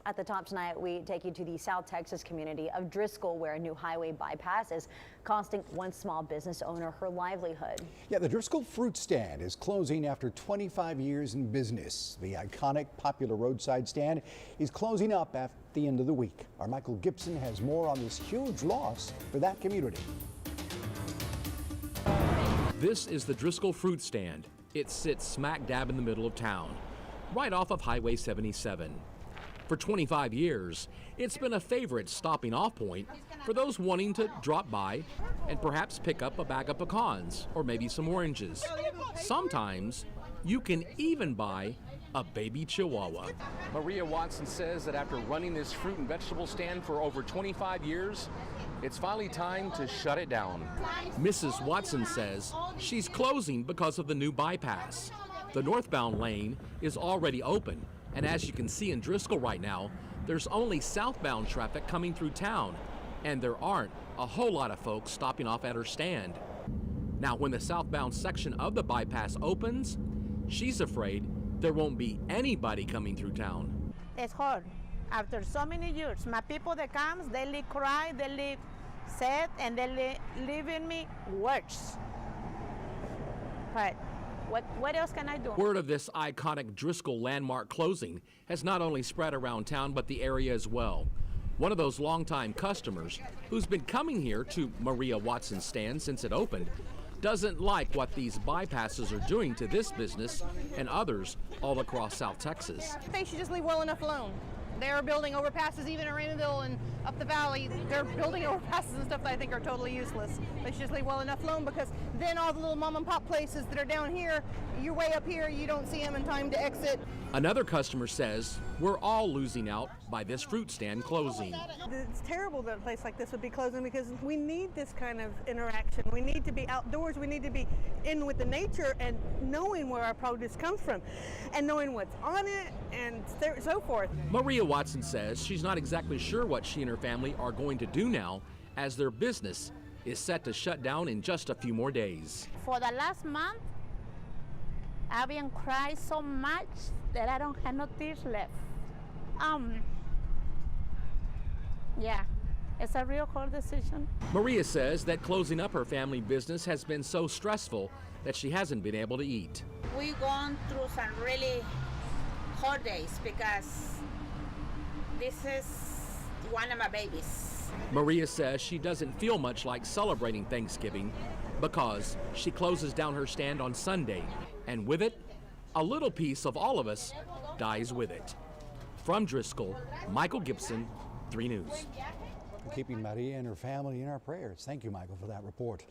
At the top tonight, we take you to the South Texas community of Driscoll, where a new highway bypass is costing one small business owner her livelihood. Yeah, the Driscoll fruit stand is closing after 25 years in business. The iconic popular roadside stand is closing up at the end of the week. Our Michael Gibson has more on this huge loss for that community. This is the Driscoll fruit stand. It sits smack dab in the middle of town, right off of Highway 77. For 25 years, it's been a favorite stopping off point for those wanting to drop by and perhaps pick up a bag of pecans or maybe some oranges. Sometimes you can even buy a baby chihuahua. Maria Watson says that after running this fruit and vegetable stand for over 25 years, it's finally time to shut it down. Mrs. Watson says she's closing because of the new bypass. The northbound lane is already open, and as you can see in Driscoll right now, there's only southbound traffic coming through town, and there aren't a whole lot of folks stopping off at her stand. Now, when the southbound section of the bypass opens, she's afraid there won't be anybody coming through town. It's hard. After so many years, my people that comes, they live cry, they live sad, and they live in me worse. But what else can I do? Word of this iconic Driscoll landmark closing has not only spread around town, but the area as well. One of those longtime customers who's been coming here to Maria Watson's stand since it opened doesn't like what these bypasses are doing to this business and others all across South Texas. They should just leave well enough alone. They're building overpasses even in Raymondville and up the valley. They're building overpasses and stuff that I think are totally useless. They should just leave well enough alone, because then all the little mom and pop places that are down here, you're way up here, you don't see them in time to exit. Another customer says we're all losing out by this fruit stand closing. It's terrible that a place like this would be closing, because we need this kind of interaction. We need to be outdoors. We need to be in with the nature and knowing where our produce comes from and knowing what's on it and so forth. Maria Watson says she's not exactly sure what she and her family are going to do now, as their business is set to shut down in just a few more days. For the last month, I've been crying so much that I don't have no tears left. Yeah, it's a real hard decision. Maria says that closing up her family business has been so stressful that she hasn't been able to eat. We've gone through some really hard days because this is one of my babies. Maria says she doesn't feel much like celebrating Thanksgiving because she closes down her stand on Sunday, and with it, a little piece of all of us dies with it. From Driscoll, Michael Gibson, 3 News. Keeping Maria and her family in our prayers. Thank you, Michael, for that report.